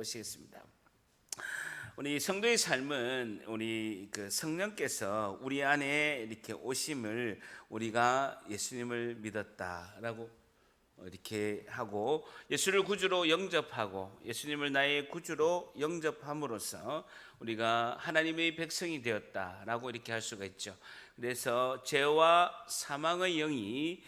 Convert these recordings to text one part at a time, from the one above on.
보시겠습니다. 우리 성도의 삶은 우리 그 성령께서 우리 안에 이렇게 오심을 우리가 예수님을 믿었다라고 이렇게 하고 예수를 구주로 영접하고 예수님을 나의 구주로 영접함으로써 우리가 하나님의 백성이 되었다라고 이렇게 할 수가 있죠. 그래서 죄와 사망의 영이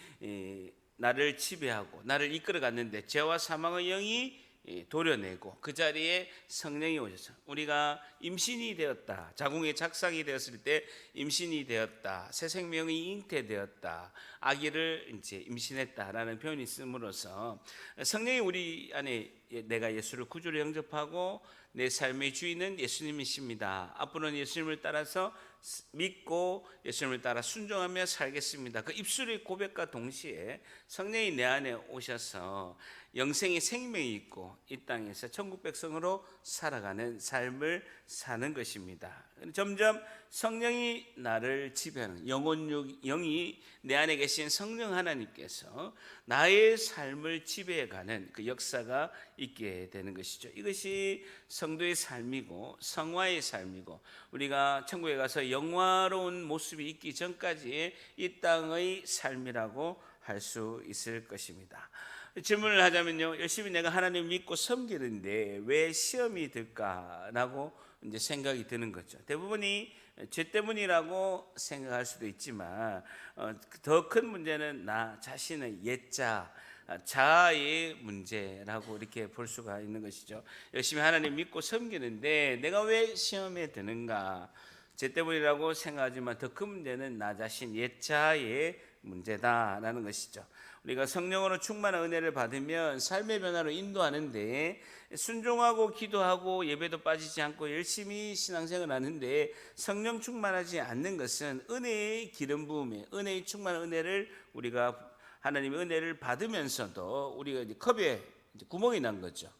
나를 지배하고 나를 이끌어 갔는데 죄와 사망의 영이 도려내고 그 자리에 성령이 오셔서 우리가 임신이 되었다, 자궁의 작상이 되었을 때 임신이 되었다, 새 생명이 잉태되었다, 아기를 이제 임신했다라는 표현이 있음으로써 성령이 우리 안에 내가 예수를 구주로 영접하고 내 삶의 주인은 예수님이십니다. 앞으로는 예수님을 따라서 믿고 예수님을 따라 순종하며 살겠습니다. 그 입술의 고백과 동시에 성령이 내 안에 오셔서 영생의 생명이 있고 이 땅에서 천국 백성으로 살아가는 삶을 사는 것입니다. 점점 성령이 나를 지배하는 영이 내 안에 계신 성령 하나님께서 나의 삶을 지배해가는 그 역사가 있게 되는 것이죠. 이것이 성도의 삶이고 성화의 삶이고 우리가 천국에 가서 영화로운 모습이 있기 전까지의 이 땅의 삶이라고 할 수 있을 것입니다. 질문을 하자면요, 열심히 내가 하나님을 믿고 섬기는데 왜 시험이 들까라고 이제 생각이 드는 거죠. 대부분이 죄 때문이라고 생각할 수도 있지만 더 큰 문제는 나 자신의 옛자 자아의 문제라고 이렇게 볼 수가 있는 것이죠. 열심히 하나님 믿고 섬기는데 내가 왜 시험에 드는가? 죄 때문이라고 생각하지만 더 큰 문제는 나 자신 옛자의 문제다라는 것이죠. 우리가 성령으로 충만한 은혜를 받으면 삶의 변화로 인도하는데 순종하고 기도하고 예배도 빠지지 않고 열심히 신앙생활을 하는데 성령 충만하지 않는 것은 은혜의 기름 부음에 은혜의 충만한 은혜를 우리가 하나님의 은혜를 받으면서도 우리가 이제 컵에 이제 구멍이 난 거죠.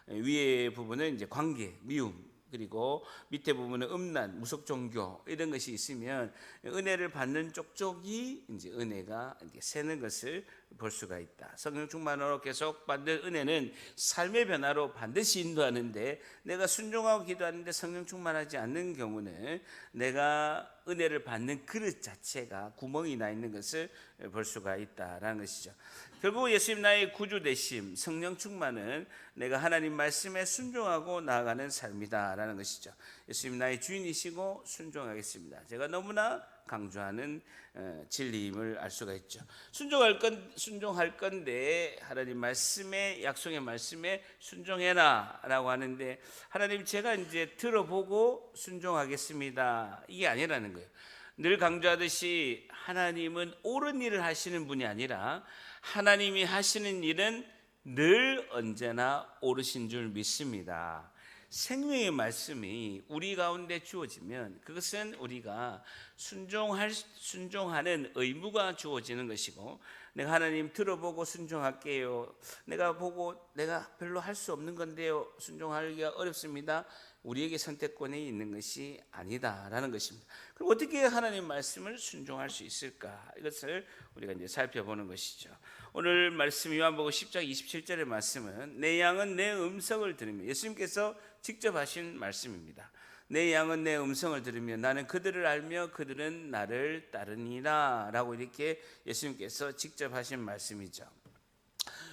위에 부분은 이제 관계, 미움, 그리고 밑에 부분은 음란, 무속 종교 이런 것이 있으면 은혜를 받는 쪽쪽이 이제 은혜가 이렇게 새는 것을 볼 수가 있다. 성령 충만으로 계속 받는 은혜는 삶의 변화로 반드시 인도하는데 내가 순종하고 기도하는데 성령 충만하지 않는 경우는 내가 은혜를 받는 그릇 자체가 구멍이 나 있는 것을 볼 수가 있다라는 것이죠. 결국 예수님 나의 구주 되심, 성령 충만은 내가 하나님 말씀에 순종하고 나아가는 삶이다라는 것이죠. 예수님 나의 주인이시고 순종하겠습니다. 제가 너무나 강조하는 진리임을 알 수가 있죠. 순종할 건데 하나님 말씀에 약속의 말씀에 순종해라라고 하는데 하나님 제가 이제 들어보고 순종하겠습니다. 이게 아니라는 거예요. 늘 강조하듯이 하나님은 옳은 일을 하시는 분이 아니라 하나님이 하시는 일은 늘 언제나 옳으신 줄 믿습니다. 생명의 말씀이 우리 가운데 주어지면 그것은 우리가 순종하는 의무가 주어지는 것이고 내가 하나님 들어보고 순종할게요. 내가 별로 할 수 없는 건데요. 순종하기가 어렵습니다. 우리에게 선택권이 있는 것이 아니다라는 것입니다. 그럼 어떻게 하나님 말씀을 순종할 수 있을까? 이것을 우리가 이제 살펴보는 것이죠. 오늘 말씀 요한복음 10장 27절의 말씀은 내 양은 내 음성을 들으며 예수님께서 직접 하신 말씀입니다. 내 양은 내 음성을 들으며 나는 그들을 알며 그들은 나를 따르니라 라고 이렇게 예수님께서 직접 하신 말씀이죠.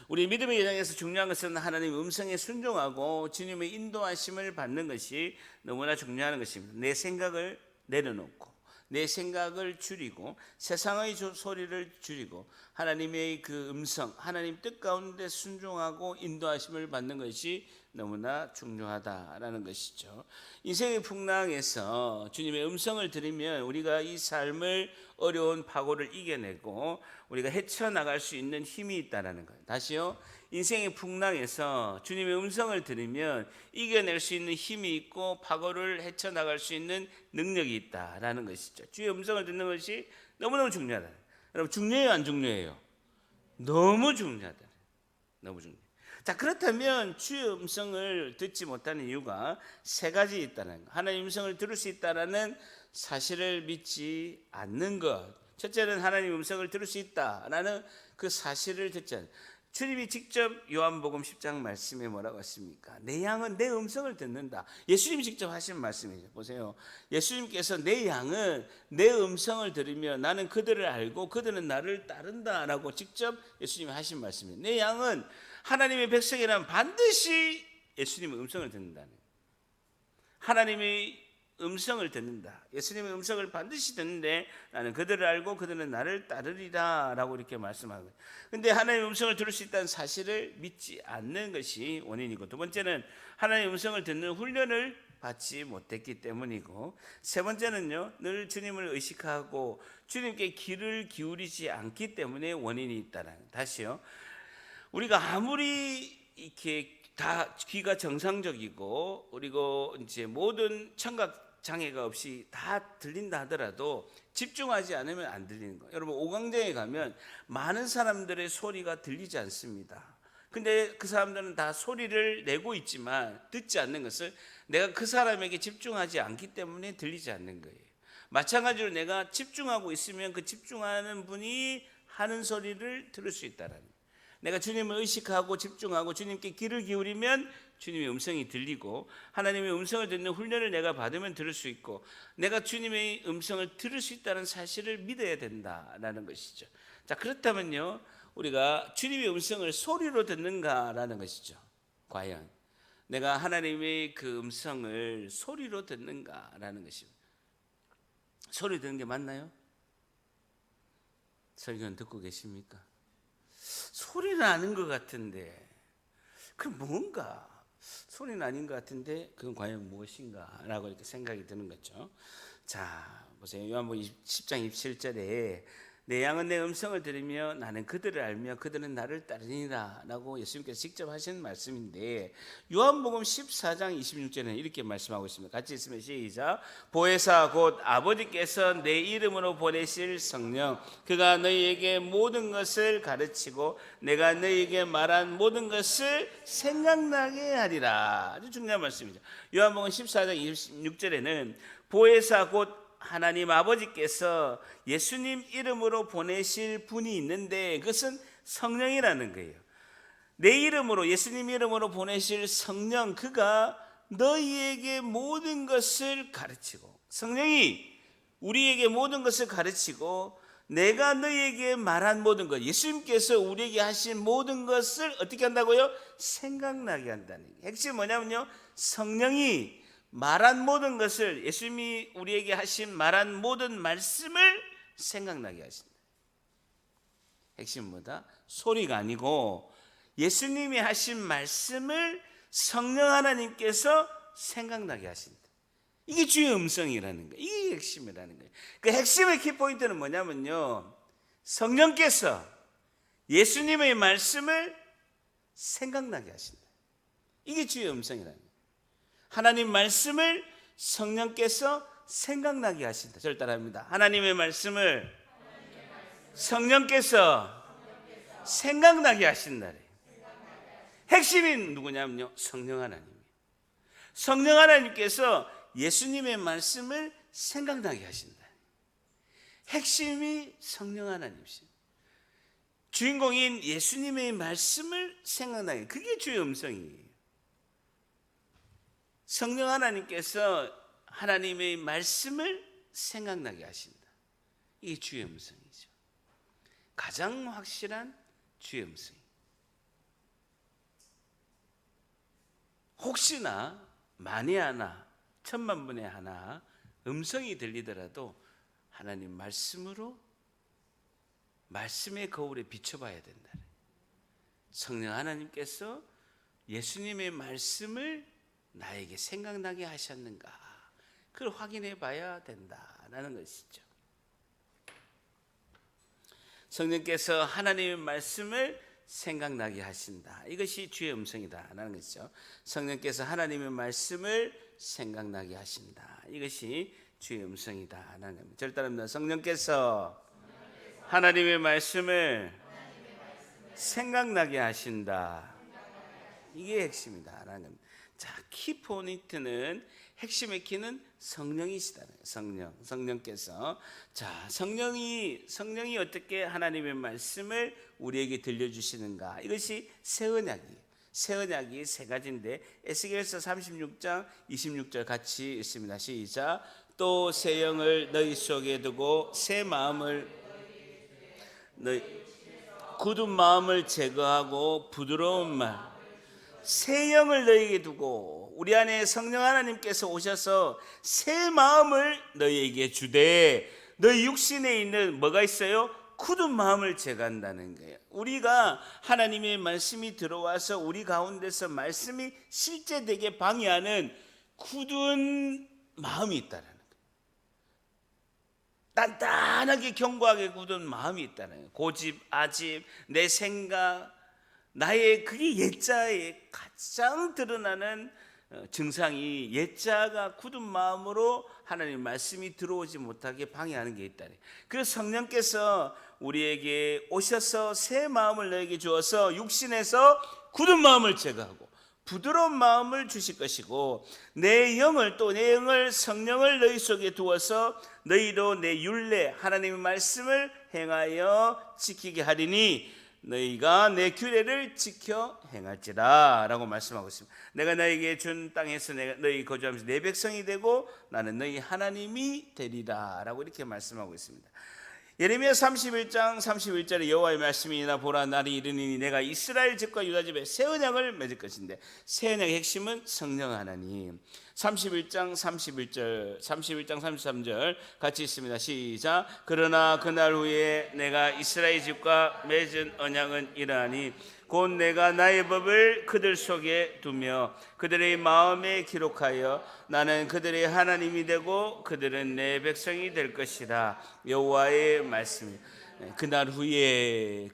우리 믿음의 여정에서 중요한 것은 하나님의 음성에 순종하고 주님의 인도하심을 받는 것이 너무나 중요한 것입니다. 내 생각을 내려놓고 내 생각을 줄이고 세상의 소리를 줄이고 하나님의 그 음성, 하나님 뜻 가운데 순종하고 인도하심을 받는 것이 너무나 중요하다라는 것이죠. 인생의 풍랑에서 주님의 음성을 들으면 우리가 이 삶을 어려운 파고를 이겨내고 우리가 헤쳐나갈 수 있는 힘이 있다는 거예요. 다시요. 인생의 풍랑에서 주님의 음성을 들으면 이겨낼 수 있는 힘이 있고 파고를 헤쳐나갈 수 있는 능력이 있다라는 것이죠. 주의 음성을 듣는 것이 너무너무 중요하다. 여러분 중요해요, 안 중요해요? 너무 중요하다. 너무 중요해요. 자, 그렇다면 주의 음성을 듣지 못하는 이유가 세 가지 있다는 것. 하나님의 음성을 들을 수 있다라는 사실을 믿지 않는 것. 첫째는 하나님의 음성을 들을 수 있다라는 그 사실을 듣지 않는 것. 주님이 직접 요한복음 10장 말씀에 뭐라고 하십니까? 내 양은 내 음성을 듣는다. 예수님이 직접 하신 말씀이죠. 보세요. 예수님께서 내 양은 내 음성을 들으며 나는 그들을 알고 그들은 나를 따른다라고 직접 예수님이 하신 말씀이에요. 내 양은 하나님의 백성이라면 반드시 예수님의 음성을 듣는다는 거예요. 하나님의 음성을 듣는다. 예수님의 음성을 반드시 듣는데 나는 그들을 알고 그들은 나를 따르리라 라고 이렇게 말씀하고, 근데 하나님의 음성을 들을 수 있다는 사실을 믿지 않는 것이 원인이고, 두 번째는 하나님의 음성을 듣는 훈련을 받지 못했기 때문이고, 세 번째는요, 늘 주님을 의식하고 주님께 귀를 기울이지 않기 때문에 원인이 있다는. 다시요, 우리가 아무리 이렇게 다 귀가 정상적이고 그리고 이제 모든 청각 장애가 없이 다 들린다 하더라도 집중하지 않으면 안 들리는 거예요. 여러분, 오광장에 가면 많은 사람들의 소리가 들리지 않습니다. 근데 그 사람들은 다 소리를 내고 있지만 듣지 않는 것을 내가 그 사람에게 집중하지 않기 때문에 들리지 않는 거예요. 마찬가지로 내가 집중하고 있으면 그 집중하는 분이 하는 소리를 들을 수 있다라는 거예요. 내가 주님을 의식하고 집중하고 주님께 귀를 기울이면 주님의 음성이 들리고, 하나님의 음성을 듣는 훈련을 내가 받으면 들을 수 있고, 내가 주님의 음성을 들을 수 있다는 사실을 믿어야 된다라는 것이죠. 자, 그렇다면요, 우리가 주님의 음성을 소리로 듣는가라는 것이죠. 과연 내가 하나님의 그 음성을 소리로 듣는가라는 것입니다. 소리 듣는 게 맞나요? 설교는 듣고 계십니까? 소리는 아는 것 같은데 그럼 뭔가 소리는 아닌 것 같은데 그건 과연 무엇인가 라고 이렇게 생각이 드는 거죠. 자, 보세요. 요한복음 10장 27절에 내 양은 내 음성을 들으며 나는 그들을 알며 그들은 나를 따르니라 라고 예수님께서 직접 하신 말씀인데, 요한복음 14장 26절에는 이렇게 말씀하고 있습니다. 같이 있으면 시작. 보혜사 곧 아버지께서 내 이름으로 보내실 성령, 그가 너희에게 모든 것을 가르치고 내가 너희에게 말한 모든 것을 생각나게 하리라. 아주 중요한 말씀이죠. 요한복음 14장 26절에는 보혜사 곧 하나님 아버지께서 예수님 이름으로 보내실 분이 있는데 그것은 성령이라는 거예요. 내 이름으로, 예수님 이름으로 보내실 성령, 그가 너희에게 모든 것을 가르치고, 성령이 우리에게 모든 것을 가르치고 내가 너희에게 말한 모든 것, 예수님께서 우리에게 하신 모든 것을 어떻게 한다고요? 생각나게 한다는 거예요. 핵심이 뭐냐면요, 성령이 말한 모든 것을, 예수님이 우리에게 하신 말한 모든 말씀을 생각나게 하신다. 핵심은 뭐다? 소리가 아니고 예수님이 하신 말씀을 성령 하나님께서 생각나게 하신다. 이게 주의 음성이라는 거예요. 이게 핵심이라는 거예요. 그 핵심의 키포인트는 뭐냐면요, 성령께서 예수님의 말씀을 생각나게 하신다. 이게 주의 음성이라는 거예요. 하나님 말씀을 성령께서 생각나게 하신다. 저를 따라합니다. 하나님의 말씀을 성령께서 생각나게 하신다. 핵심이 누구냐면요, 성령 하나님이에요. 성령 하나님께서 예수님의 말씀을 생각나게 하신다. 핵심이 성령 하나님이십니다. 주인공인 예수님의 말씀을 생각나게, 그게 주의 음성이에요. 성령 하나님께서 하나님의 말씀을 생각나게 하신다. 이게 주의 음성이죠. 가장 확실한 주의 음성. 혹시나 만에 하나, 천만 분의 하나 음성이 들리더라도 하나님 말씀으로, 말씀의 거울에 비춰봐야 된다. 성령 하나님께서 예수님의 말씀을 나에게 생각나게 하셨는가, 그걸 확인해 봐야 된다라는 것이죠. 성령께서 하나님의 말씀을 생각나게 하신다. 이것이 주의 음성이다라는 것이죠. 성령께서 하나님의 말씀을 생각나게 하신다. 이것이 주의 음성이다라는 겁니다. 저를 따릅니다. 성령께서 하나님의 말씀을 생각나게 하신다. 이게 핵심이다라는 겁니다. 자, 키 포인트는 핵심의 키는 성령이시다는 거예요. 성령께서 자, 성령이 어떻게 하나님의 말씀을 우리에게 들려주시는가? 이것이 새 언약이에요. 새 언약이 세 가지인데 에스겔서 36장 26절 같이 읽습니다. 시작. 또 새 영을 너희 속에 두고 새 마음을 너희 굳은 마음을 제거하고 부드러운 말 새 영을 너희에게 두고 우리 안에 성령 하나님께서 오셔서 새 마음을 너희에게 주되 너희 육신에 있는 뭐가 있어요? 굳은 마음을 제거한다는 거예요. 우리가 하나님의 말씀이 들어와서 우리 가운데서 말씀이 실제되게 방해하는 굳은 마음이 있다는 거예요. 단단하게 견고하게 굳은 마음이 있다는 거예요. 고집, 아집, 내 생각, 나의 그게 옛자에 가장 드러나는 증상이 옛자가 굳은 마음으로 하나님 말씀이 들어오지 못하게 방해하는 게 있다. 그래서 성령께서 우리에게 오셔서 새 마음을 너에게 주어서 육신에서 굳은 마음을 제거하고 부드러운 마음을 주실 것이고 내 영을 또 내 영을 성령을 너희 속에 두어서 너희로 내 율례 하나님의 말씀을 행하여 지키게 하리니 너희가 내 규례를 지켜 행할지라 라고 말씀하고 있습니다. 내가 너희에게 준 땅에서 내가 너희 거주하면서 내 백성이 되고 나는 너희 하나님이 되리라 라고 이렇게 말씀하고 있습니다. 예레미야 31장 31절에 여호와의 말씀이 나 보라 날이 이르니 내가 이스라엘 집과 유다 집에 새 언약을 맺을 것인데 새 언약의 핵심은 성령 하나님. 31장 33절 같이 있습니다. 시작. 그러나 그날 후에 내가 이스라엘 집과 맺은 언약은 이러하니 곧 내가 나의 법을 그들 속에 두며 그들의 마음에 기록하여 나는 그들의 하나님이 되고 그들은 내 백성이 될 것이라. 여호와의 말씀. 그날 후에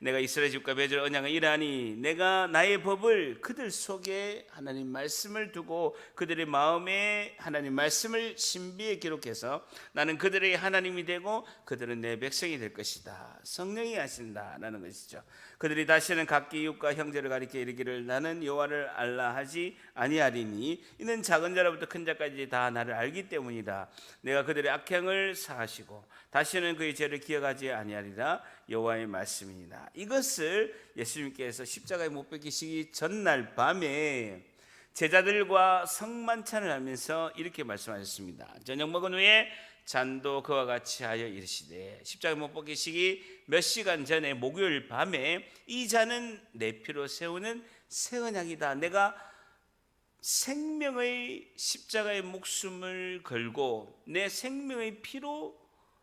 내가 이스라엘 집과 맺을 언약은 이러하니 내가 나의 법을 그들 속에 하나님 말씀을 두고 그들의 마음에 하나님 말씀을 신비에 기록해서 나는 그들의 하나님이 되고 그들은 내 백성이 될 것이다. 성령이 하신다라는 것이죠. 그들이 다시는 각기 이웃과 형제를 가리켜 이르기를 나는 여호와를 알라 하지 아니하리니 이는 작은 자로부터 큰 자까지 다 나를 알기 때문이다. 내가 그들의 악행을 사하시고 다시는 그의 죄를 기억하지 아니하리라. 여호와의 말씀이니라. 이것을 예수님께서 십자가에 못 박히시기 전날 밤에 제자들과 성만찬을 하면서 이렇게 말씀하셨습니다. 저녁 먹은 후에 잔도 그와 같이 하여 이르시되 십자가에 못 박히시기 몇 시간 전에 목요일 밤에 이 잔은 내 피로 세우는 새 언약이다. 내가 생명의 십자가의 목숨을 걸고 내 생명의 피로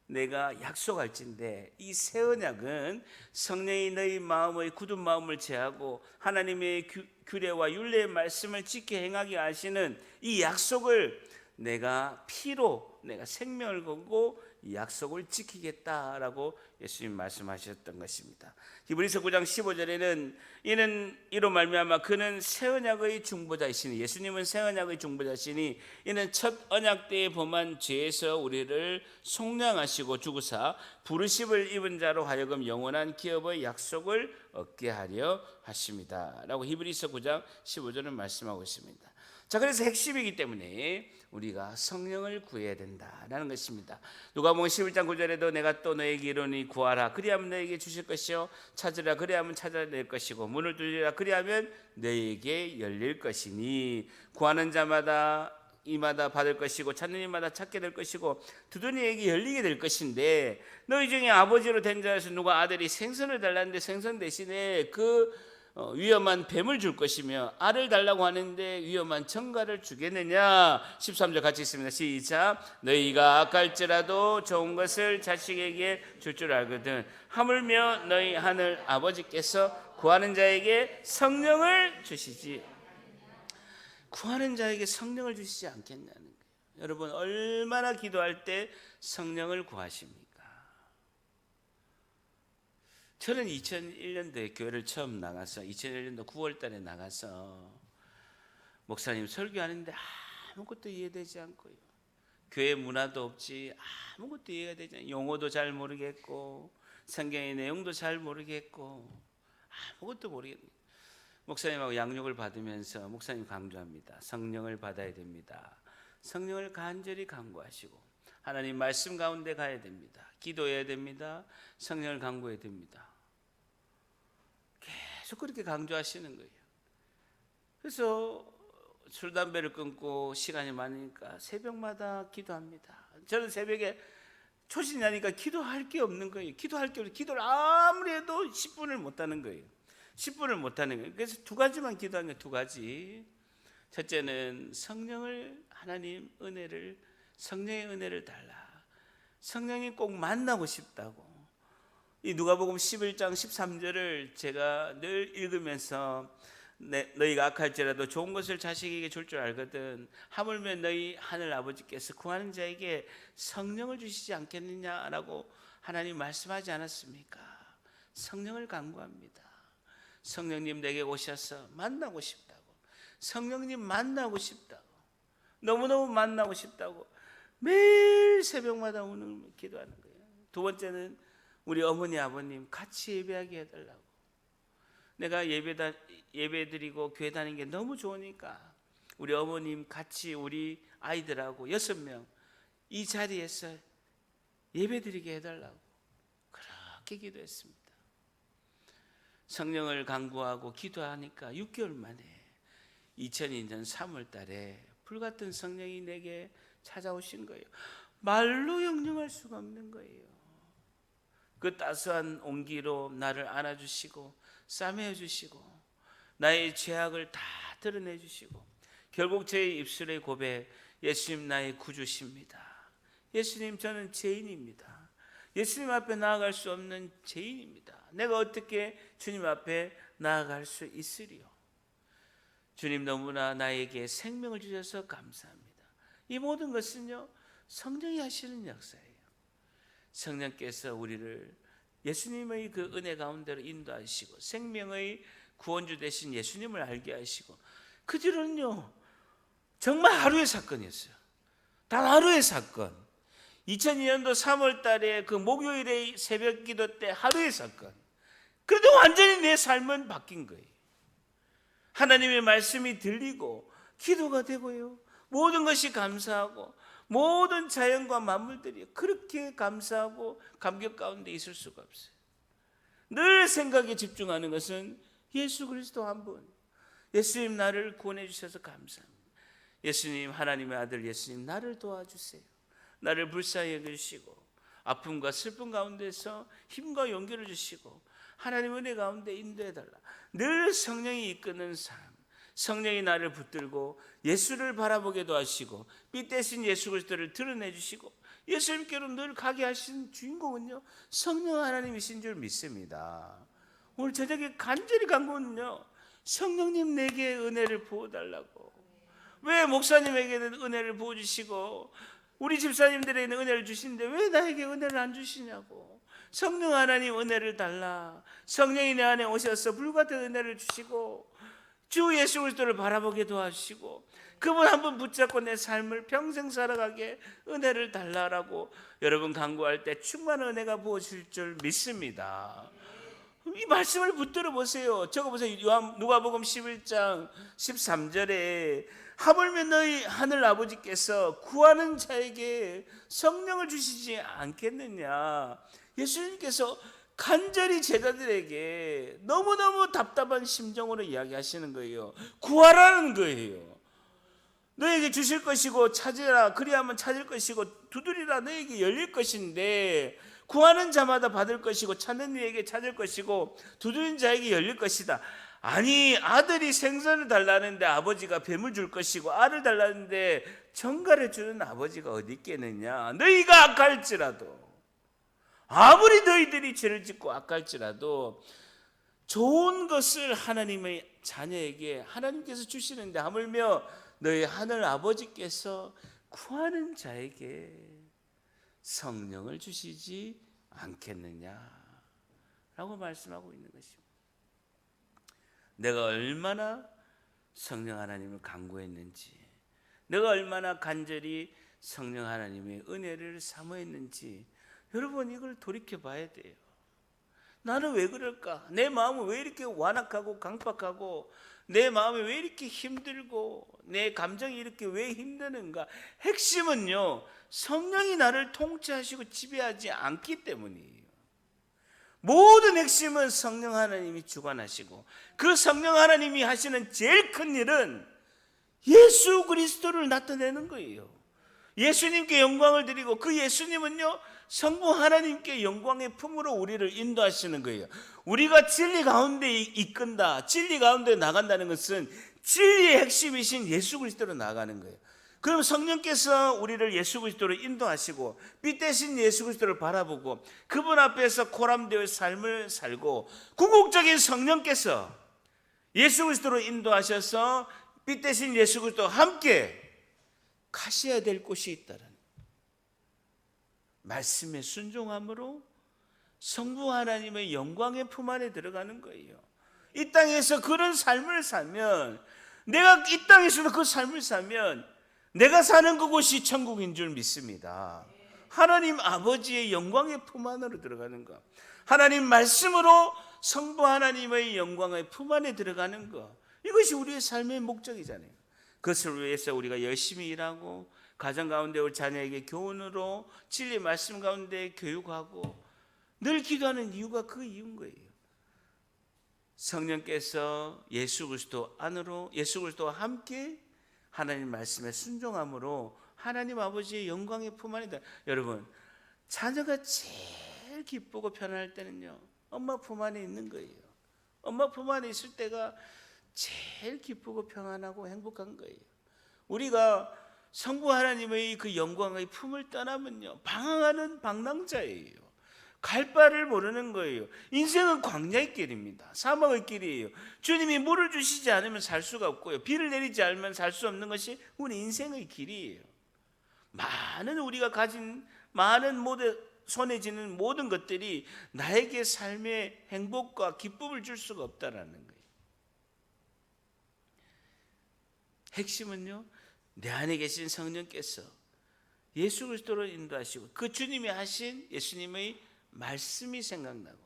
내가 약속할진대 이 새 언약은 성령이 너희 마음의 굳은 마음을 제하고 하나님의 규례와 율례의 말씀을 지켜 행하게 하시는 이 약속을 내가 피로 내가 생명을 걸고 이 약속을 지키겠다라고 예수님 말씀하셨던 것입니다. 히브리서 9장 15절에는 이는 이로 말미암아 그는 새 언약의 중보자이시니 예수님은 새 언약의 중보자시니 이는 첫 언약 때에 범한 죄에서 우리를 속량하시고 주구사 부르심을 입은 자로 하여금 영원한 기업의 약속을 얻게 하려 하십니다 라고 히브리서 9장 15절은 말씀하고 있습니다. 자, 그래서 핵심이기 때문에 우리가 성령을 구해야 된다라는 것입니다. 누가복음 11장 9절에도 내가 또 너에게 이르노니 구하라 그리하면 너에게 주실 것이요 찾으라 그리하면 찾아낼 것이고 문을 두드리라 그리하면 너에게 열릴 것이니 구하는 자마다 이마다 받을 것이고 찾는 이마다 찾게 될 것이고 두드리는 이에게 열리게 될 것인데 너희 중에 아버지로 된 자에서 누가 아들이 생선을 달라는데 생선 대신에 그 위험한 뱀을 줄 것이며 알을 달라고 하는데 위험한 청가를 주겠느냐. 13절 같이 있습니다. 시작. 너희가 악할지라도 좋은 것을 자식에게 줄 줄 알거든 하물며 너희 하늘 아버지께서 구하는 자에게 성령을 주시지 구하는 자에게 성령을 주시지 않겠냐는 거예요. 여러분 얼마나 기도할 때 성령을 구하십니까? 저는 2001년도에 교회를 처음 나가서 2001년도 9월 달에 나가서 목사님 설교하는데 아무것도 이해되지 않고요. 교회 문화도 없지 아무것도 이해가 되지 않아요. 용어도 잘 모르겠고 성경의 내용도 잘 모르겠고 아무것도 모르겠고 목사님하고 양육을 받으면서 목사님 강조합니다. 성령을 받아야 됩니다. 성령을 간절히 간구하시고 하나님 말씀 가운데 가야 됩니다. 기도해야 됩니다. 성령을 간구해야 됩니다. 계속 그렇게 강조하시는 거예요. 그래서 술 담배를 끊고 시간이 많으니까 새벽마다 기도합니다. 저는 새벽에 초신이 나니까 기도할 게 없는 거예요. 기도할 게 없어요. 기도를 아무리 해도 10분을 못 하는 거예요. 10분을 못 하는 거예요. 그래서 두 가지만 기도하는 거예요. 두 가지. 첫째는 성령을, 하나님 은혜를, 성령의 은혜를 달라. 성령이 꼭 만나고 싶다고. 이 누가복음 11장 13절을 제가 늘 읽으면서 너희가 악할지라도 좋은 것을 자식에게 줄 줄 알거든 하물며 너희 하늘 아버지께서 구하는 자에게 성령을 주시지 않겠느냐라고 하나님 말씀하지 않았습니까? 성령을 간구합니다. 성령님 내게 오셔서 만나고 싶다고. 성령님 만나고 싶다고. 너무너무 만나고 싶다고 매일 새벽마다 오늘 기도하는 거예요. 두 번째는 우리 어머니 아버님 같이 예배하게 해달라고. 내가 예배드리고 교회 다니는 게 너무 좋으니까 우리 어머님 같이 우리 아이들하고 6명 이 자리에서 예배드리게 해달라고 그렇게 기도했습니다. 성령을 간구하고 기도하니까 6개월 만에 2002년 3월 달에 불같은 성령이 내게 찾아오신 거예요. 말로 형용할 수가 없는 거예요. 그 따스한 온기로 나를 안아주시고 싸매어 주시고 나의 죄악을 다 드러내 주시고 결국 제 입술의 고백, 예수님 나의 구주십니다. 예수님 저는 죄인입니다. 예수님 앞에 나아갈 수 없는 죄인입니다. 내가 어떻게 주님 앞에 나아갈 수 있으리요? 주님 너무나 나에게 생명을 주셔서 감사합니다. 이 모든 것은요 성령이 하시는 역사예요. 성령께서 우리를 예수님의 그 은혜 가운데로 인도하시고 생명의 구원주 되신 예수님을 알게 하시고 그 뒤로는요 정말 하루의 사건이었어요. 단 하루의 사건. 2002년도 3월 달에 그 목요일의 새벽 기도 때 하루의 사건. 그래도 완전히 내 삶은 바뀐 거예요. 하나님의 말씀이 들리고 기도가 되고요. 모든 것이 감사하고 모든 자연과 만물들이 그렇게 감사하고 감격 가운데 있을 수가 없어요. 늘 생각에 집중하는 것은 예수 그리스도 한 분. 예수님 나를 구원해 주셔서 감사합니다. 예수님 하나님의 아들 예수님 나를 도와주세요. 나를 불쌍히 여기시고 아픔과 슬픔 가운데서 힘과 용기를 주시고 하나님 은혜 가운데 인도해달라. 늘 성령이 이끄는 삶. 성령이 나를 붙들고 예수를 바라보게도 하시고 빛대신 예수 그리스도를 드러내 주시고 예수님께로 늘 가게 하신 주인공은요 성령 하나님이신 줄 믿습니다. 오늘 저녁에 간절히 간구는요 성령님 내게 은혜를 부어달라고. 왜 목사님에게는 은혜를 부어주시고 우리 집사님들에게는 은혜를 주시는데 왜 나에게 은혜를 안 주시냐고. 성령 하나님 은혜를 달라. 성령이 내 안에 오셔서 불같은 은혜를 주시고 주 예수 그리스도를 바라보게 도와주시고 그분 한 분 붙잡고 내 삶을 평생 살아가게 은혜를 달라라고 여러분 간구할 때 충만한 은혜가 부어질 줄 믿습니다. 이 말씀을 붙들어 보세요. 적어보세요. 누가복음 11장 13절에 하물며 너희 하늘 아버지께서 구하는 자에게 성령을 주시지 않겠느냐. 예수님께서 간절히 제자들에게 너무너무 답답한 심정으로 이야기하시는 거예요. 구하라는 거예요. 너에게 주실 것이고 찾으라 그리하면 찾을 것이고 두드리라 너에게 열릴 것인데 구하는 자마다 받을 것이고 찾는 이에게 찾을 것이고 두드리는 자에게 열릴 것이다. 아니 아들이 생선을 달라는데 아버지가 뱀을 줄 것이고 알을 달라는데 정갈을 주는 아버지가 어디 있겠느냐. 너희가 악할지라도 아무리 너희들이 죄를 짓고 악할지라도 좋은 것을 하나님의 자녀에게 하나님께서 주시는데 하물며 너희 하늘 아버지께서 구하는 자에게 성령을 주시지 않겠느냐 라고 말씀하고 있는 것입니다. 내가 얼마나 성령 하나님을 간구했는지, 내가 얼마나 간절히 성령 하나님의 은혜를 사모했는지 여러분 이걸 돌이켜 봐야 돼요. 나는 왜 그럴까? 내 마음은 왜 이렇게 완악하고 강팍하고 내 마음이 왜 이렇게 힘들고 내 감정이 이렇게 왜 힘드는가? 핵심은요, 성령이 나를 통치하시고 지배하지 않기 때문이에요. 모든 핵심은 성령 하나님이 주관하시고, 그 성령 하나님이 하시는 제일 큰 일은 예수 그리스도를 나타내는 거예요. 예수님께 영광을 드리고, 그 예수님은요, 성부 하나님께 영광의 품으로 우리를 인도하시는 거예요. 우리가 진리 가운데 이끈다, 진리 가운데 나간다는 것은 진리의 핵심이신 예수 그리스도로 나가는 거예요. 그럼 성령께서 우리를 예수 그리스도로 인도하시고, 빛 대신 예수 그리스도를 바라보고 그분 앞에서 코람되어 삶을 살고, 궁극적인 성령께서 예수 그리스도로 인도하셔서 빛 대신 예수 그리스도와 함께 가셔야 될 곳이 있다는 말씀에 순종함으로 성부 하나님의 영광의 품 안에 들어가는 거예요. 이 땅에서 그런 삶을 살면, 내가 이 땅에서도 그 삶을 살면 내가 사는 그곳이 천국인 줄 믿습니다. 하나님 아버지의 영광의 품 안으로 들어가는 것, 하나님 말씀으로 성부 하나님의 영광의 품 안에 들어가는 것, 이것이 우리의 삶의 목적이잖아요. 그것을 위해서 우리가 열심히 일하고, 가정 가운데 우리 자녀에게 교훈으로 진리 말씀 가운데 교육하고 늘 기도하는 이유가 그 이유인 거예요. 성령께서 예수 그리스도 안으로, 예수 그리스도와 함께 하나님 말씀에 순종함으로 하나님 아버지의 영광의 품 안에, 여러분, 자녀가 제일 기쁘고 편안할 때는요, 엄마 품 안에 있는 거예요. 엄마 품 안에 있을 때가 제일 기쁘고 평안하고 행복한 거예요. 우리가 성부 하나님의 그 영광의 품을 떠나면요, 방황하는 방랑자예요. 갈 바를 모르는 거예요. 인생은 광야의 길입니다. 사막의 길이에요. 주님이 물을 주시지 않으면 살 수가 없고요, 비를 내리지 않으면 살 수 없는 것이 우리 인생의 길이에요. 많은 우리가 가진 많은 모든 손에 쥐는 모든 것들이 나에게 삶의 행복과 기쁨을 줄 수가 없다라는 거예요. 핵심은요, 내 안에 계신 성령께서 예수 그리스도로 인도하시고, 그 주님이 하신 예수님의 말씀이 생각나고,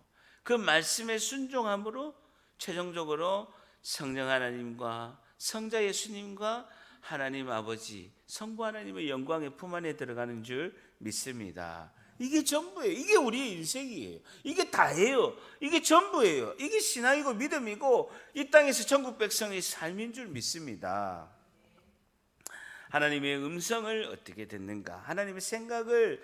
그 말씀에 순종함으로 최종적으로 성령 하나님과 성자 예수님과 하나님 아버지 성부 하나님의 영광의 품 안에 들어가는 줄 믿습니다. 이게 전부예요. 이게 우리의 인생이에요. 이게 다예요. 이게 전부예요. 이게 신앙이고 믿음이고 이 땅에서 천국 백성의 삶인 줄 믿습니다. 하나님의 음성을 어떻게 듣는가? 하나님의 생각을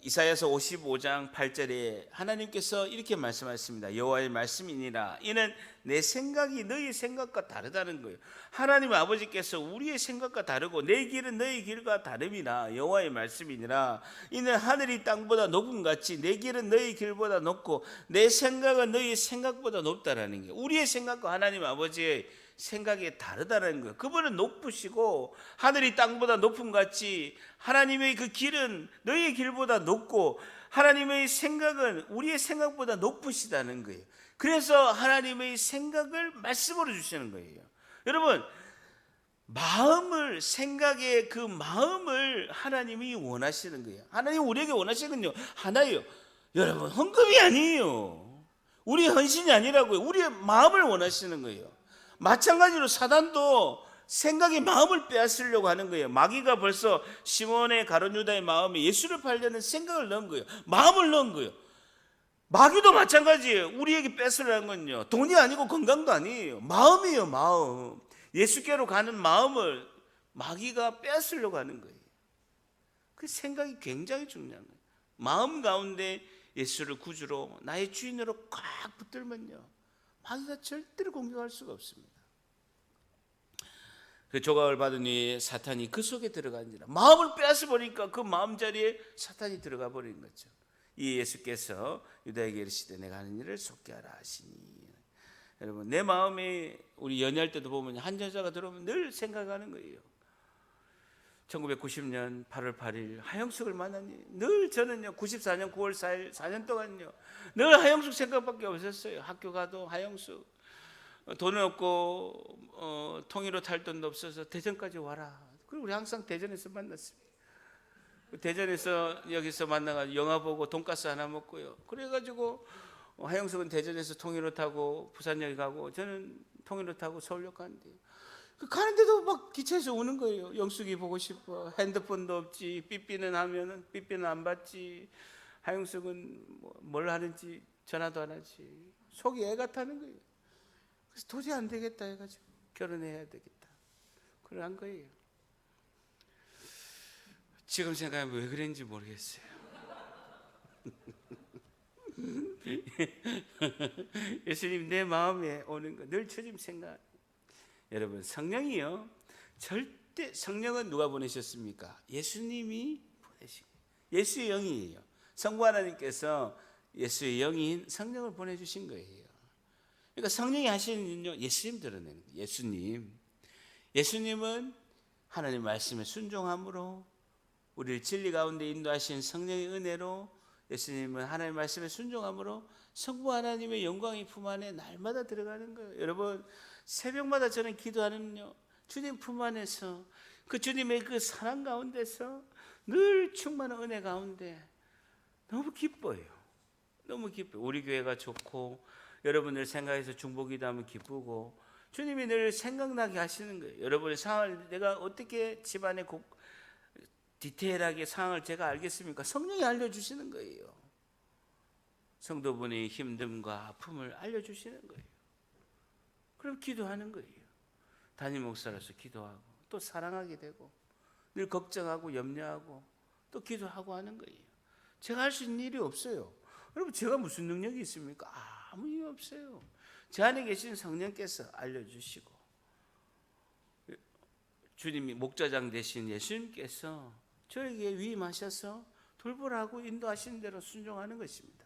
이사야서 55장 8절에 하나님께서 이렇게 말씀하셨습니다. 여호와의 말씀이니라, 이는 내 생각이 너희 생각과 다르다는 거예요. 하나님 아버지께서 우리의 생각과 다르고 내 길은 너희 길과 다름이라, 여호와의 말씀이니라, 이는 하늘이 땅보다 높음 같이 내 길은 너희 길보다 높고 내 생각은 너희 생각보다 높다라는 거예요. 우리의 생각과 하나님 아버지의 생각이 다르다는 거예요. 그분은 높으시고 하늘이 땅보다 높음 같이 하나님의 그 길은 너희의 길보다 높고 하나님의 생각은 우리의 생각보다 높으시다는 거예요. 그래서 하나님의 생각을 말씀으로 주시는 거예요. 여러분, 마음을, 생각의 그 마음을 하나님이 원하시는 거예요. 하나님 우리에게 원하시는 건요, 하나예요. 여러분, 헌금이 아니에요. 우리의 헌신이 아니라고요. 우리의 마음을 원하시는 거예요. 마찬가지로 사단도 생각의 마음을 빼앗으려고 하는 거예요. 마귀가 벌써 시몬의 가룟 유다의 마음에 예수를 팔려는 생각을 넣은 거예요. 마음을 넣은 거예요. 마귀도 마찬가지예요. 우리에게 뺏으려는 건요, 돈이 아니고 건강도 아니에요. 마음이에요. 마음. 예수께로 가는 마음을 마귀가 빼앗으려고 하는 거예요. 그 생각이 굉장히 중요한 거예요. 마음 가운데 예수를 구주로 나의 주인으로 꽉 붙들면요, 마귀가 절대로 공격할 수가 없습니다. 그 조각을 받으니 사탄이 그 속에 들어간지라. 마음을 빼앗아 버리니까 그 마음 자리에 사탄이 들어가 버린 거죠. 이 예수께서 유다에게 이르시되 내가 하는 일을 속게 하라 하시니. 여러분, 내 마음에 우리 연애할 때도 보면 한 여자가 들어오면 늘 생각하는 거예요. 1990년 8월 8일 하영숙을 만나니 늘 저는요 94년 9월 4일 4년 동안요 늘 하영숙 생각밖에 없었어요. 학교 가도 하영숙, 돈은 없고 통일로 탈 돈도 없어서 대전까지 와라. 그리고 우리 항상 대전에서 만났습니다. 대전에서 여기서 만나가지고 영화 보고 돈가스 하나 먹고요. 그래가지고 하영석은 대전에서 통일로 타고 부산역에 가고 저는 통일로 타고 서울역 가는데요. 가는데도 막 기차에서 우는 거예요. 영숙이 보고 싶어. 핸드폰도 없지. 삐삐는 하면은 삐삐는 안 받지. 하영석은 뭘 하는지 전화도 안 하지. 속이 애가 타는 거예요. 그래서 도저히 안 되겠다 해가지고 결혼해야 되겠다. 그래 한 거예요. 지금 생각하면 왜 그랬는지 모르겠어요. 예수님 내 마음에 오는 거 늘 주님 생각. 여러분 성령이요 절대 성령은 누가 보내셨습니까? 예수님이 보내신 예수의 영이에요. 성부 하나님께서 예수의 영인 성령을 보내주신 거예요. 그러니까 성령이 하시는 일은요 예수님 드러내는 거예요. 예수님은 하나님 말씀에 순종함으로 우리를 진리 가운데 인도하신 성령의 은혜로 예수님은 하나님 말씀에 순종함으로 성부 하나님의 영광이 품 안에 날마다 들어가는 거예요. 여러분 새벽마다 저는 기도하는요 주님 품 안에서 그 주님의 그 사랑 가운데서 늘 충만한 은혜 가운데 너무 기뻐요. 너무 기뻐요. 우리 교회가 좋고 여러분들 생각해서 중보기도하면 기쁘고 주님이 늘 생각나게 하시는 거예요. 여러분의 상황을 내가 어떻게 집안에 디테일하게 상황을 제가 알겠습니까? 성령이 알려주시는 거예요. 성도분이 힘듦과 아픔을 알려주시는 거예요. 그럼 기도하는 거예요. 담임 목사로서 기도하고 또 사랑하게 되고 늘 걱정하고 염려하고 또 기도하고 하는 거예요. 제가 할 수 있는 일이 없어요. 여러분 제가 무슨 능력이 있습니까? 아무 일이 없어요. 제 안에 계신 성령께서 알려주시고 주님이 목자장 되신 예수님께서 저에게 위임하셔서 돌보라고 인도하신 대로 순종하는 것입니다.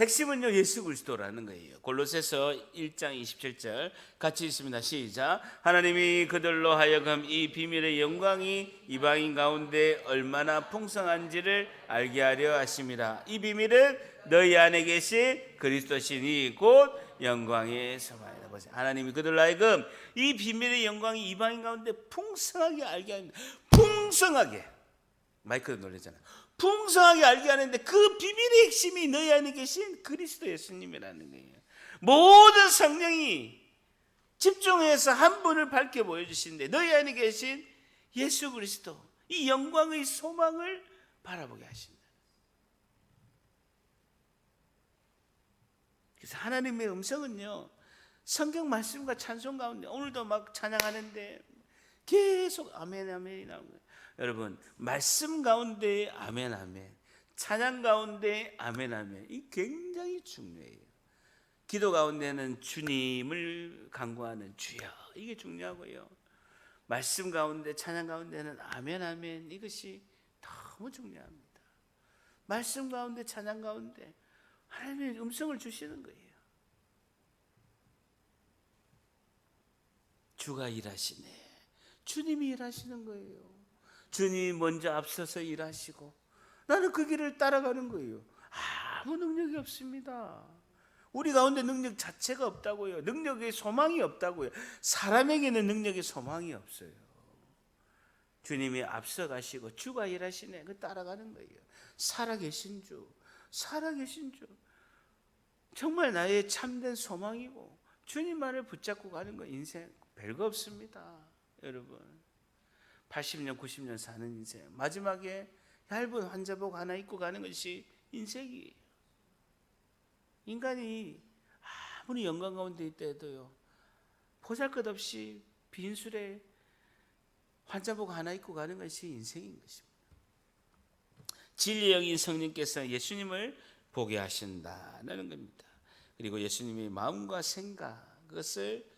핵심은요 예수 그리스도라는 거예요. 골로새서 1장 27절 같이 읽습니다. 시작. 하나님이 그들로 하여금 이 비밀의 영광이 이방인 가운데 얼마나 풍성한지를 알게 하려 하심이라. 이 비밀은 너희 안에 계신 그리스도시니 곧 영광의 소망이다. 하나님이 그들로 하여금 이 비밀의 영광이 이방인 가운데 풍성하게 알게 합니다. 풍성하게. 마이크도 놀랬잖아요. 풍성하게 알게 하는데 그 비밀의 핵심이 너희 안에 계신 그리스도 예수님이라는 거예요. 모든 성령이 집중해서 한 분을 밝혀 보여주시는데 너희 안에 계신 예수 그리스도 이 영광의 소망을 바라보게 하신다. 그래서 하나님의 음성은요 성경 말씀과 찬송 가운데 오늘도 막 찬양하는데 계속 아멘 아멘이 나오는 거예요. 여러분 말씀 가운데 아멘 아멘, 찬양 가운데 아멘 아멘, 이 굉장히 중요해요. 기도 가운데는 주님을 간구하는 주여 이게 중요하고요. 말씀 가운데 찬양 가운데는 아멘 아멘 이것이 너무 중요합니다. 말씀 가운데 찬양 가운데 하나님의 음성을 주시는 거예요. 주가 일하시네. 주님이 일하시는 거예요. 주님이 먼저 앞서서 일하시고 나는 그 길을 따라가는 거예요. 아무 능력이 없습니다. 우리 가운데 능력 자체가 없다고요. 능력의 소망이 없다고요. 사람에게는 능력의 소망이 없어요. 주님이 앞서가시고 주가 일하시네. 그 따라가는 거예요. 살아계신 주, 살아계신 주. 정말 나의 참된 소망이고 주님만을 붙잡고 가는 거 인생 별거 없습니다. 여러분 80년 90년 사는 인생 마지막에 얇은 환자복 하나 입고 가는 것이 인생이에요. 인간이 아무리 영광 가운데 있다 해도요 보잘것없이 빈술에 환자복 하나 입고 가는 것이 인생인 것입니다. 진리의 영인 성령께서 예수님을 보게 하신다는 겁니다. 그리고 예수님의 마음과 생각 그것을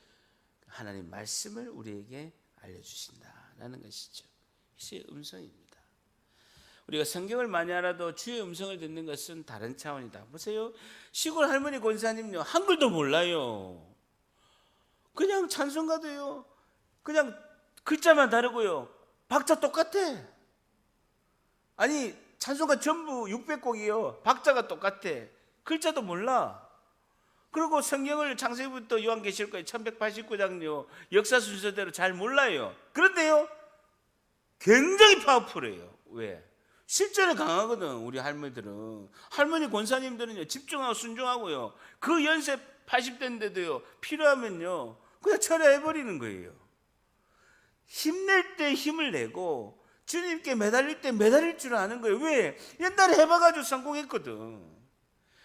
하나님 말씀을 우리에게 알려주신다는 것이죠. 주의 음성입니다. 우리가 성경을 많이 알아도 주의 음성을 듣는 것은 다른 차원이다. 보세요. 시골 할머니 권사님요 한글도 몰라요. 그냥 찬송가도요 그냥 글자만 다르고요 박자 똑같아. 아니 찬송가 전부 600곡이요 박자가 똑같아. 글자도 몰라. 그리고 성경을 창세기부터 요한계시록까지 1189장요 역사 순서대로 잘 몰라요. 그런데요 굉장히 파워풀해요. 왜? 실제로 강하거든. 우리 할머니들은. 할머니 권사님들은요, 집중하고 순종하고요, 그 연세 80대인데도요 필요하면요 그냥 철회해버리는 거예요. 힘낼 때 힘을 내고 주님께 매달릴 때 매달릴 줄 아는 거예요. 왜? 옛날에 해봐가지고 성공했거든.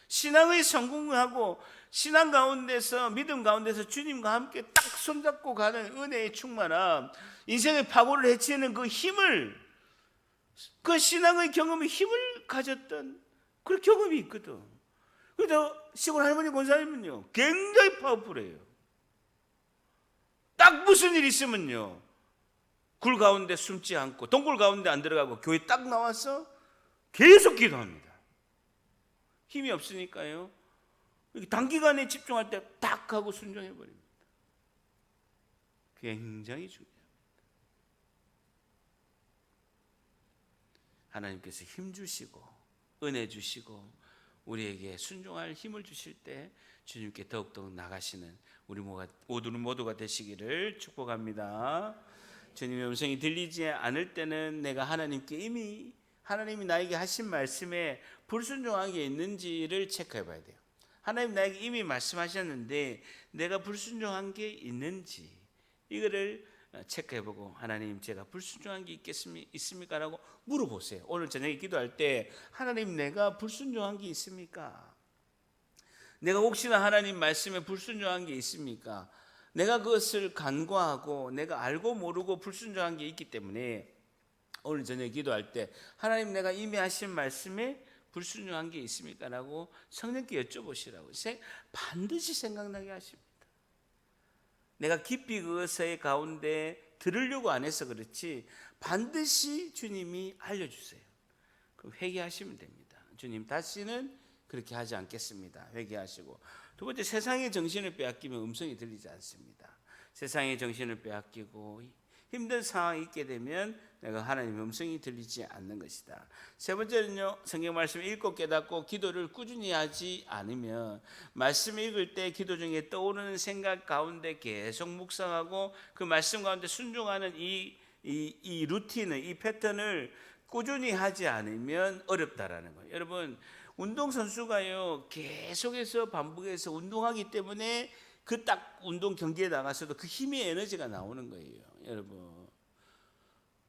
신앙의 성공하고 신앙 가운데서, 믿음 가운데서 주님과 함께 딱 손잡고 가는 은혜의 충만함, 인생의 파고를 해치는 그 힘을, 그 신앙의 경험의 힘을 가졌던 그런 경험이 있거든. 그래서 시골 할머니 권사님은요 굉장히 파워풀해요. 딱 무슨 일 있으면요 굴 가운데 숨지 않고 동굴 가운데 안 들어가고 교회 딱 나와서 계속 기도합니다. 힘이 없으니까요 단기간에 집중할 때 딱 하고 순종해 버립니다. 굉장히 중요합니다. 하나님께서 힘 주시고 은혜 주시고 우리에게 순종할 힘을 주실 때 주님께 더욱더 나가시는 우리 모두가 되시기를 축복합니다. 주님의 음성이 들리지 않을 때는 내가 하나님께 이미, 하나님이 나에게 하신 말씀에 불순종한 게 있는지를 체크해 봐야 돼요. 하나님 나에게 이미 말씀하셨는데 내가 불순종한 게 있는지, 이거를 체크해 보고, 하나님 제가 불순종한 게 있습니까? 라고 물어보세요. 오늘 저녁에 기도할 때 하나님 내가 불순종한 게 있습니까? 내가 혹시나 하나님 말씀에 불순종한 게 있습니까? 내가 그것을 간과하고 내가 알고 모르고 불순종한 게 있기 때문에 오늘 저녁에 기도할 때 하나님 내가 이미 하신 말씀에 불순종한 게 있습니까? 라고 성령께 여쭤보시라고 반드시 생각나게 하십니다. 내가 깊이 그것의 가운데 들으려고 안 해서 그렇지 반드시 주님이 알려주세요. 그럼 회개하시면 됩니다. 주님 다시는 그렇게 하지 않겠습니다. 회개하시고, 두 번째, 세상의 정신을 빼앗기면 음성이 들리지 않습니다. 세상의 정신을 빼앗기고 힘든 상황이 있게 되면 내가 하나님의 음성이 들리지 않는 것이다. 세 번째는요, 성경 말씀을 읽고 깨닫고 기도를 꾸준히 하지 않으면 말씀 읽을 때 기도 중에 떠오르는 생각 가운데 계속 묵상하고 그 말씀 가운데 순종하는 이 루틴을, 이 패턴을 꾸준히 하지 않으면 어렵다라는 거예요. 여러분, 운동선수가요 계속해서 반복해서 운동하기 때문에 그 딱 운동 경기에 나가서도 그 힘의 에너지가 나오는 거예요. 여러분,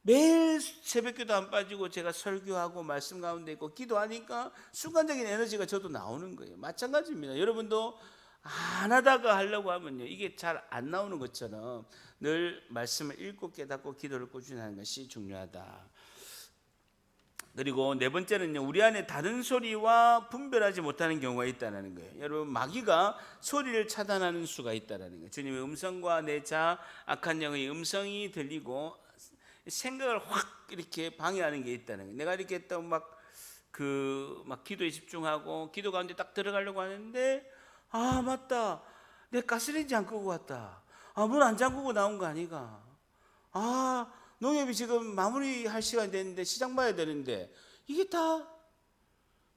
매일 새벽기도 안 빠지고 제가 설교하고 말씀 가운데 있고 기도하니까 순간적인 에너지가 저도 나오는 거예요. 마찬가지입니다. 여러분도 안 하다가 하려고 하면요 이게 잘 안 나오는 것처럼 늘 말씀을 읽고 깨닫고 기도를 꾸준히 하는 것이 중요하다. 그리고 네 번째는요, 우리 안에 다른 소리와 분별하지 못하는 경우가 있다는 거예요. 여러분, 마귀가 소리를 차단하는 수가 있다는 거예요. 주님의 음성과 내 자 악한 영의 음성이 들리고 생각을 확 이렇게 방해하는 게 있다는 거예요. 내가 이렇게 또 막 기도에 집중하고 기도 가운데 딱 들어가려고 하는데, 아 맞다, 내 가스레인지 안 끄고 왔다, 문 안 잠그고 나온 거 아니가, 농협이 지금 마무리할 시간이 됐는데 시장 봐야 되는데, 이게 다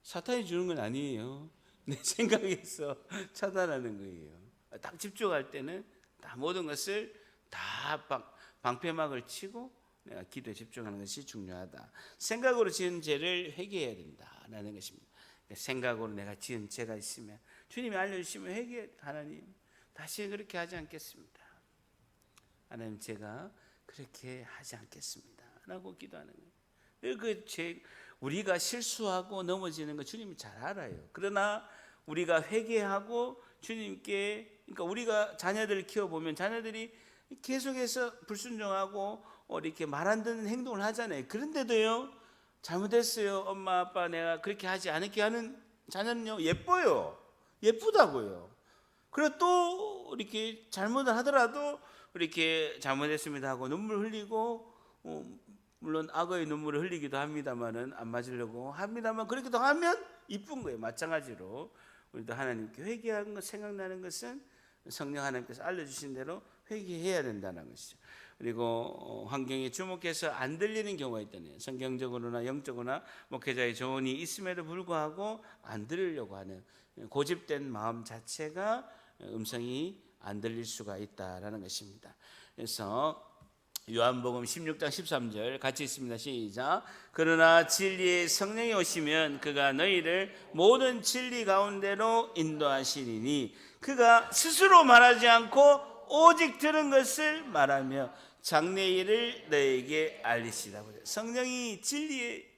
사탄이 주는 건 아니에요. 내 생각에서 차단하는 거예요. 딱 집중할 때는 다 모든 것을 다 방패막을 치고 내가 기도에 집중하는 것이 중요하다. 생각으로 지은 죄를 회개해야 된다라는 것입니다. 생각으로 내가 지은 죄가 있으면 주님이 알려주시면 회개, 하나님 다시 그렇게 하지 않겠습니다. 하나님 제가 그렇게 하지 않겠습니다 라고 기도하는 거예요. 우리가 실수하고 넘어지는 거 주님이 잘 알아요. 그러나 우리가 회개하고 주님께, 그러니까 우리가 자녀들을 키워보면 자녀들이 계속해서 불순종하고 이렇게 말 안 듣는 행동을 하잖아요. 그런데도요, 잘못했어요 엄마 아빠 내가 그렇게 하지 않을게 하는 자녀는요 예뻐요. 예쁘다고요. 그리고 또 이렇게 잘못을 하더라도 이렇게 잘못했습니다 하고 눈물 흘리고, 물론 악어의 눈물을 흘리기도 합니다만은 안 맞으려고 합니다만, 그렇게도 하면 이쁜 거예요. 마찬가지로 우리도 하나님께 회개하는 것, 생각나는 것은 성령 하나님께서 알려주신 대로 회개해야 된다는 것이죠. 그리고 환경에 주목해서 안 들리는 경우가 있다네요. 성경적으로나 영적으로나 목회자의 조언이 있음에도 불구하고 안 들으려고 하는 고집된 마음 자체가 음성이 안 들릴 수가 있다라는 것입니다. 그래서 요한복음 16장 13절 같이 있습니다. 시작. 그러나 진리의 성령이 오시면 그가 너희를 모든 진리 가운데로 인도하시리니 그가 스스로 말하지 않고 오직 들은 것을 말하며 장래 일을 너희에게 알리시라. 성령이 진리의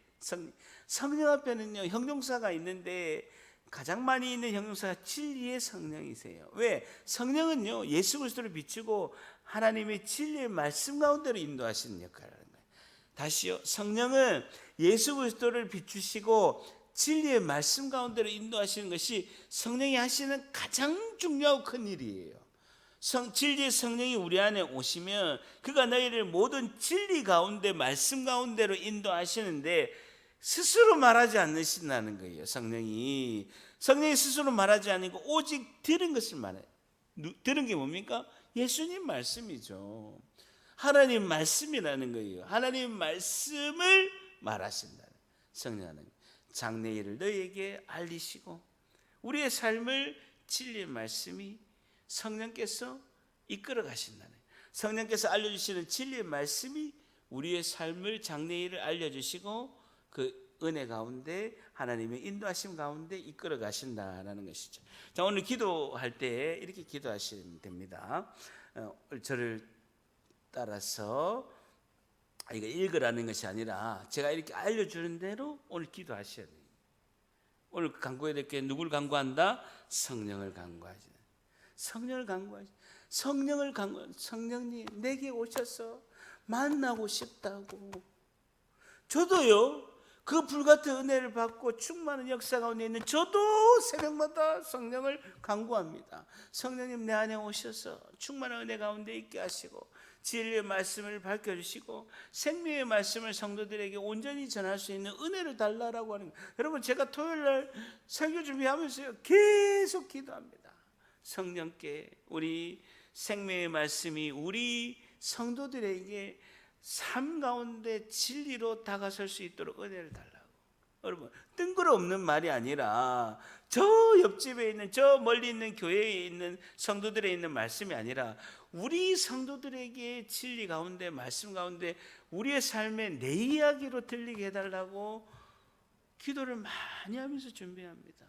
성령 앞에는요 형용사가 있는데 가장 많이 있는 형용사가 진리의 성령이세요. 왜? 성령은요 예수 그리스도를 비추고 하나님의 진리의 말씀 가운데로 인도하시는 역할을 하는 거예요. 다시요, 성령은 예수 그리스도를 비추시고 진리의 말씀 가운데로 인도하시는 것이 성령이 하시는 가장 중요하고 큰 일이에요. 진리의 성령이 우리 안에 오시면 그가 너희를 모든 진리 가운데 말씀 가운데로 인도하시는데 스스로 말하지 않으신다는 거예요. 성령이 스스로 말하지 않고 오직 들은 것을 말해요. 들은 게 뭡니까? 예수님 말씀이죠. 하나님 말씀이라는 거예요. 하나님 말씀을 말하신다는 성령은 장래 일을 너희에게 알리시고 우리의 삶을 진리의 말씀이 성령께서 이끌어 가신다는 거예요. 성령께서 알려주시는 진리의 말씀이 우리의 삶을 장래 일을 알려주시고 그 은혜 가운데 하나님의 인도하심 가운데 이끌어 가신다라는 것이죠. 자, 오늘 기도할 때 이렇게 기도하시면 됩니다. 저를 따라서 이거 읽으라는 것이 아니라 제가 이렇게 알려주는 대로 오늘 기도하셔야 돼요. 오늘 간구해야 될 게 누굴 간구한다? 성령을 간구하지. 성령을 간구하지. 성령님 내게 오셔서 만나고 싶다고. 저도요. 그 불같은 은혜를 받고 충만한 역사 가운데 있는 저도 새벽마다 성령을 간구합니다. 성령님 내 안에 오셔서 충만한 은혜 가운데 있게 하시고 진리의 말씀을 밝혀주시고 생명의 말씀을 성도들에게 온전히 전할 수 있는 은혜를 달라라고 하는 거예요. 여러분 제가 토요일날 설교 준비하면서요 계속 기도합니다. 성령께 우리 생명의 말씀이 우리 성도들에게 삶 가운데 진리로 다가설 수 있도록 은혜를 달라고. 여러분 뜬구름없는 말이 아니라 저 옆집에 있는 저 멀리 있는 교회에 있는 성도들에 있는 말씀이 아니라 우리 성도들에게 진리 가운데 말씀 가운데 우리의 삶에 내 이야기로 들리게 해달라고 기도를 많이 하면서 준비합니다.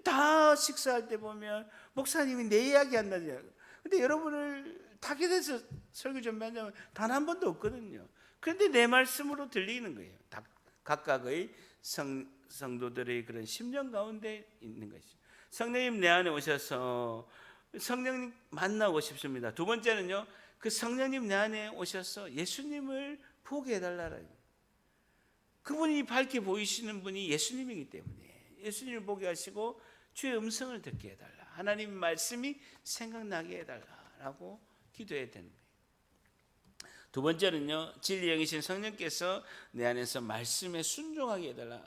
다 식사할 때 보면 목사님이 내 이야기 한다죠. 근데 여러분을 타겟에서 설교 준비한다면 단 한 번도 없거든요. 그런데 내 말씀으로 들리는 거예요. 각각의 성도들의 그런 심령 가운데 있는 것이죠. 성령님 내 안에 오셔서 성령님 만나고 싶습니다. 두 번째는요, 그 성령님 내 안에 오셔서 예수님을 보게 해달라는 거예요. 그분이 밝게 보이시는 분이 예수님이기 때문에 예수님을 보게 하시고 주의 음성을 듣게 해달라. 하나님 말씀이 생각나게 해달라라고 기도해야 되는 거예요. 두 번째는요, 진리 영이신 성령께서 내 안에서 말씀에 순종하게 해달라.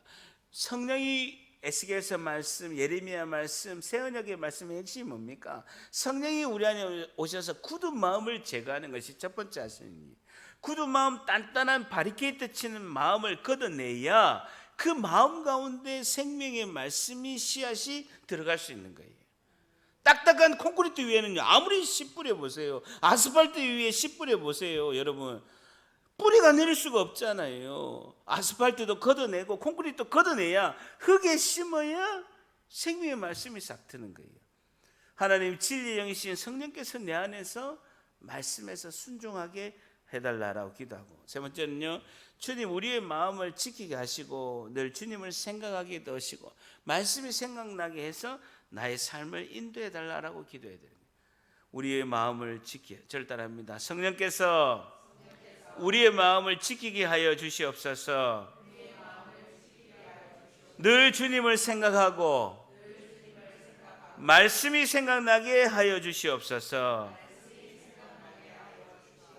성령이 에스겔서 말씀, 예레미야 말씀, 새언약의 말씀의 핵심이 뭡니까? 성령이 우리 안에 오셔서 굳은 마음을 제거하는 것이 첫 번째 하시는. 굳은 마음, 단단한 바리케이트 치는 마음을 걷어내야 그 마음 가운데 생명의 말씀이 씨앗이 들어갈 수 있는 거예요. 딱딱한 콘크리트 위에는요, 아무리 씨 뿌려보세요, 아스팔트 위에 씨 뿌려보세요, 여러분 뿌리가 내릴 수가 없잖아요. 아스팔트도 걷어내고 콘크리트도 걷어내야 흙에 심어야 생명의 말씀이 싹 트는 거예요. 하나님 진리의 영이신 성령께서 내 안에서 말씀에서 순종하게 해달라고 기도하고, 세 번째는요, 주님 우리의 마음을 지키게 하시고 늘 주님을 생각하게 하시고 말씀이 생각나게 해서 나의 삶을 인도해 달라고 기도해야 됩니다. 우리의 마음을 지키게, 저를 따라합니다. 성령께서 우리의 마음을 지키게 하여 주시옵소서. 늘 주님을 생각하고 말씀이 생각나게 하여 주시옵소서.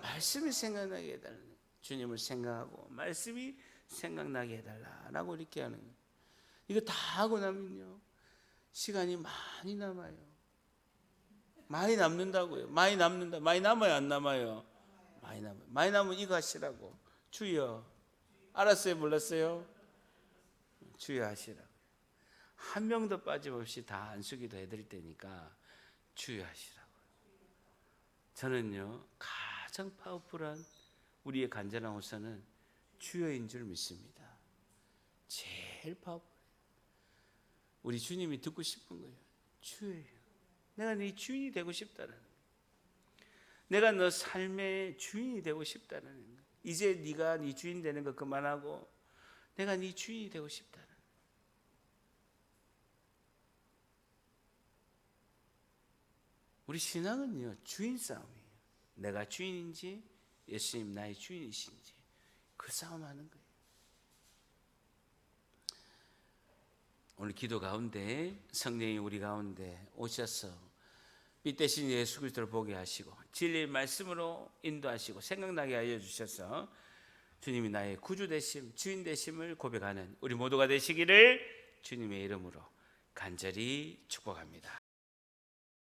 말씀이 생각나게 해달라. 주님을 생각하고 말씀이 생각나게 해달라고 이렇게 하는 거예요. 이거 다 하고 나면요, 시간이 많이 남아요. 많이 남는다고요. 많이 남는다. 많이 남아요, 안 남아요? 많이 남아요. 많이 남으면 이거 하시라고. 주여. 알았어요, 몰랐어요? 주여 하시라고. 한 명도 빠짐없이 다 안수기도 해드릴 테니까 주여 하시라고. 저는요, 가장 파워풀한 우리의 간절한 호소는 주여인 줄 믿습니다. 제일 파워풀. 우리 주님이 듣고 싶은 거예요. 주여요. 내가 네 주인이 되고 싶다는 거예요. 내가 너 삶의 주인이 되고 싶다는 거예요. 이제 네가 네 주인 되는 거 그만하고 내가 네 주인이 되고 싶다는 거예요. 우리 신앙은요, 주인 싸움이에요. 내가 주인인지 예수님 나의 주인이신지 그 싸움하는 거예요. 오늘 기도 가운데 성령이 우리 가운데 오셔서 빛 대신 예수 그리스도를 보게 하시고 진리의 말씀으로 인도하시고 생각나게 하여 주셔서 주님이 나의 구주 되심, 주인 되심을 고백하는 우리 모두가 되시기를 주님의 이름으로 간절히 축복합니다.